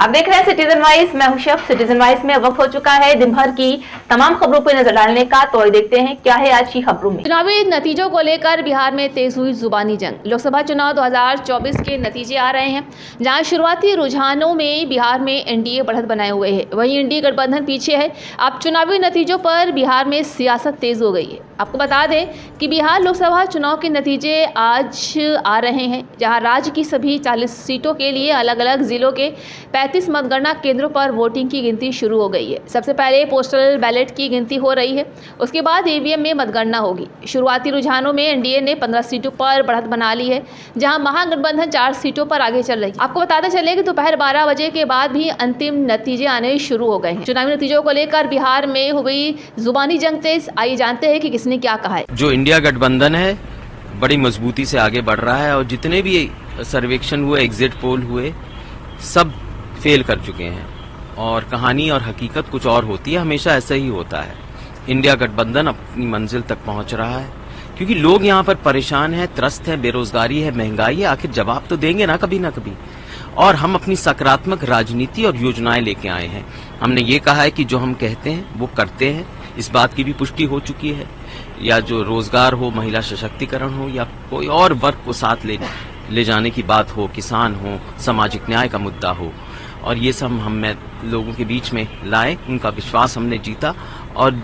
आप देख रहे हैं सिटीजन वाइज, मैं हूं शेफ। सिटीजन वाइज में वक्त हो चुका है दिन भर की तमाम खबरों पर नजर डालने का। तो देखते हैं क्या है आज की खबरों में। चुनावी नतीजों को लेकर बिहार में तेज हुई जुबानी जंग। लोकसभा चुनाव 2024 के नतीजे आ रहे हैं, जहां शुरुआती रुझानों में बिहार में एनडीए बढ़त बनाए हुए है, वहीं एनडीए गठबंधन पीछे है। अब चुनावी नतीजों पर बिहार में सियासत तेज हो गई है। आपको बता दें कि बिहार लोकसभा चुनाव के नतीजे आज आ रहे हैं, जहां राज्य की सभी 40 सीटों के लिए अलग अलग जिलों के 35 मतगणना केंद्रों पर वोटिंग की गिनती शुरू हो गई है। सबसे पहले पोस्टल बैलेट की गिनती हो रही है, उसके बाद ईवीएम में मतगणना होगी। शुरुआती रुझानों में एनडीए ने 15 सीटों पर बढ़त बना ली है, जहां महागठबंधन 4 सीटों पर आगे चल रही है। आपको बताते चले कि दोपहर 12 बजे के बाद भी अंतिम नतीजे आने शुरू हो गए हैं। चुनावी नतीजों को लेकर बिहार में हुई जुबानी जंग तेज। आइए जानते हैं कि किसने क्या कहा है। जो इंडिया गठबंधन है बड़ी मजबूती से आगे बढ़ रहा है और जितने भी सर्वेक्षण हुए, एग्जिट पोल हुए, सब फेल कर चुके हैं। और कहानी और हकीकत कुछ और होती है, हमेशा ऐसा ही होता है। इंडिया गठबंधन अपनी मंजिल तक पहुंच रहा है क्योंकि लोग यहाँ पर परेशान हैं, त्रस्त हैं, बेरोजगारी है, महंगाई है। आखिर जवाब तो देंगे ना कभी ना कभी। और हम अपनी सकारात्मक राजनीति और योजनाएं लेके आए हैं। हमने ये कहा है कि जो हम कहते हैं वो करते हैं। इस बात की भी पुष्टि हो चुकी है, या जो रोजगार हो, महिला सशक्तिकरण हो, या कोई और वर्ग को साथ ले जाने की बात हो, किसान हो, सामाजिक न्याय का मुद्दा हो, और ये सब हम लोगों के बीच में लाए। उनका विश्वास हमने जीता और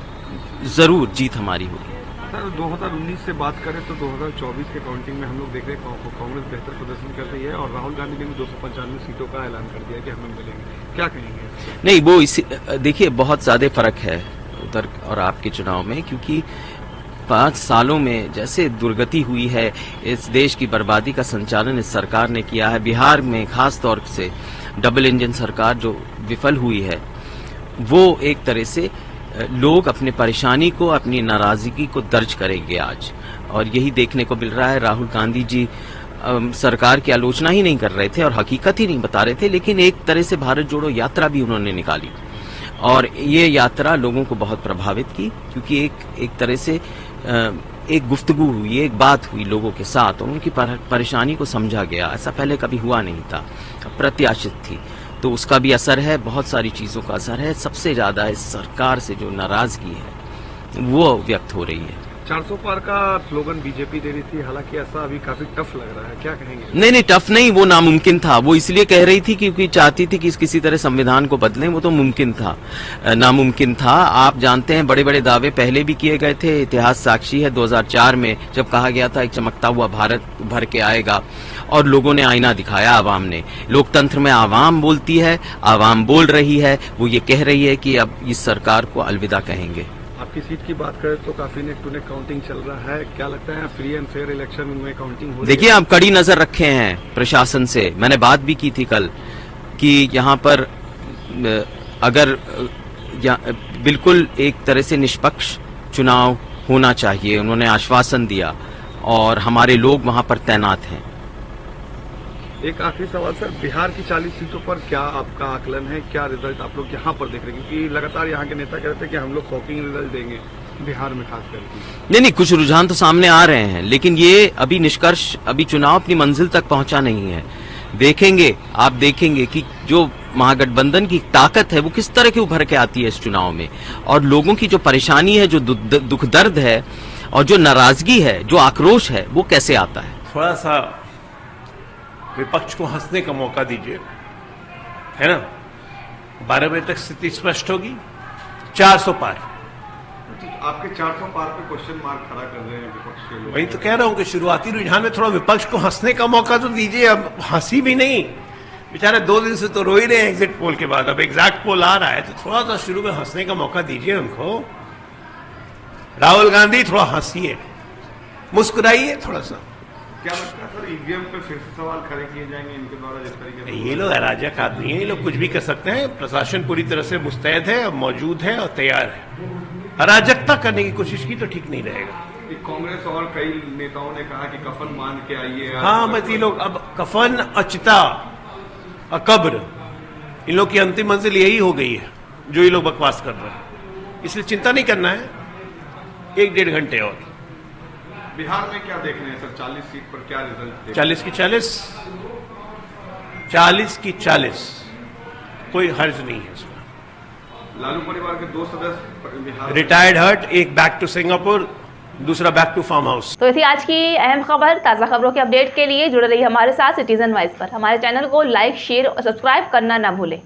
जरूर जीत हमारी होगी। सर, 2019 से बात करें तो 2024 के काउंटिंग में हम लोग देख रहे हैं कांग्रेस बेहतर प्रदर्शन कर रही है और राहुल गांधी ने भी 295 सीटों का ऐलान कर दिया कि हमें मिलेंगे। क्या कहेंगे? नहीं, वो इसी देखिए बहुत ज्यादा फर्क है उधर और आपके चुनाव में, क्योंकि 5 सालों में जैसे दुर्गति हुई है, इस देश की बर्बादी का संचालन इस सरकार ने किया है। बिहार में खास तौर से डबल इंजन सरकार जो विफल हुई है, वो एक तरह से लोग अपने परेशानी को, अपनी नाराजगी को दर्ज करेंगे आज। और यही देखने को मिल रहा है। राहुल गांधी जी सरकार की आलोचना ही नहीं कर रहे थे और हकीकत ही नहीं बता रहे थे, लेकिन एक तरह से भारत जोड़ो यात्रा भी उन्होंने निकाली और ये यात्रा लोगों को बहुत प्रभावित की, क्योंकि एक तरह से एक गुफ्तगू हुई, एक बात हुई लोगों के साथ और उनकी परेशानी को समझा गया। ऐसा पहले कभी हुआ नहीं था, प्रत्याशित थी। तो उसका भी असर है, बहुत सारी चीजों का असर है। सबसे ज्यादा इस सरकार से जो नाराजगी है वो व्यक्त हो रही है। 400 पार का स्लोगन बीजेपी दे रही थी, हालांकि ऐसा अभी काफी टफ लग रहा है, क्या कहेंगे? नहीं, टफ नहीं, वो नामुमकिन था। वो इसलिए कह रही थी क्योंकि चाहती थी कि किसी तरह संविधान को बदलें। वो तो मुमकिन था, नामुमकिन था। आप जानते हैं बड़े बड़े दावे पहले भी किए गए थे। इतिहास साक्षी है, 2004 में जब कहा गया था एक चमकता हुआ भारत उभर के आएगा, और लोगों ने आईना दिखाया आवाम ने। लोकतंत्र में आवाम बोलती है, आवाम बोल रही है। वो ये कह रही है कि अब इस सरकार को अलविदा कहेंगे। आपकी सीट की बात करें तो काफी नेक टू नेक काउंटिंग चल रहा है, क्या लगता है फ्री एंड फेयर इलेक्शन में काउंटिंग हो? देखिए, आप कड़ी नजर रखे हैं प्रशासन से। मैंने बात भी की थी कल कि यहाँ पर अगर बिल्कुल एक तरह से निष्पक्ष चुनाव होना चाहिए, उन्होंने आश्वासन दिया और हमारे लोग वहां पर तैनात हैं। एक आखिरी सवाल सर, बिहार की 40 सीटों पर क्या आपका आकलन है, क्या रिजल्ट आप लोग यहाँ पर देख रहे हैं? क्योंकि लगातार यहाँ के नेता कहते हैं कि हम लोग शॉकिंग रिजल्ट देंगे बिहार में खास करके। नहीं, कुछ रुझान तो सामने आ रहे हैं, लेकिन ये अभी निष्कर्ष, अभी चुनाव अपनी मंजिल तक पहुंचा नहीं है। देखेंगे, आप देखेंगे कि जो महागठबंधन की ताकत है वो किस तरह की उभर के आती है इस चुनाव में, और लोगों की जो परेशानी है, जो दुख दर्द है और जो नाराजगी है, जो आक्रोश है, वो कैसे आता है। थोड़ा सा विपक्ष को हंसने का मौका दीजिए, है ना? 12 बजे तक स्थिति स्पष्ट होगी। 400 पार, आपके 400 पार पे क्वेश्चन मार्क खड़ा कर रहे हैं विपक्ष के लोग। वही तो कह रहा हूं कि शुरुआती रुझान में थोड़ा विपक्ष को हंसने का मौका तो दीजिए। अब हंसी भी नहीं, बेचारे 2 दिन से तो रो ही रहे हैं एग्जिट पोल के बाद। अब एग्जैक्ट पोल आ रहा है तो थोड़ा सा शुरू में हंसने का मौका दीजिए उनको। राहुल गांधी, थोड़ा हंसिए, मुस्कुराइए थोड़ा सा। क्या लगता है सर, ईवीएम पे फिर से सवाल खड़े किए जाएंगे इनके द्वारा जिस तरीके से? ये लोग अराजक आदमी है, ये लोग कुछ भी कर सकते हैं। प्रशासन पूरी तरह से मुस्तैद है, मौजूद है और तैयार है। अराजकता करने की कोशिश की तो ठीक नहीं रहेगा। कांग्रेस और कई नेताओं ने कहा कि कफन मान के आइए। हाँ, बस ये लोग अब कफन, अचिता और कब्र, इन लोग की अंतिम मंजिल यही हो गई है जो ये लोग बकवास कर रहे हैं। इसलिए चिंता नहीं करना है, 1-1.5 घंटे और। बिहार में क्या देख रहे हैं सर, 40 सीट पर क्या रिजल्ट? 40 की 40, 40 की 40 कोई हर्ज नहीं है उसमें। लालू परिवार के 2 सदस्य बिहार रिटायर्ड हर्ट, एक बैक टू सिंगापुर, दूसरा बैक टू फार्म हाउस। तो ये थी आज की अहम खबर। ताज़ा खबरों के अपडेट के लिए जुड़े रहिए हमारे साथ सिटीजन वाइज पर। हमारे चैनल को लाइक, शेयर और सब्सक्राइब करना ना भूलें।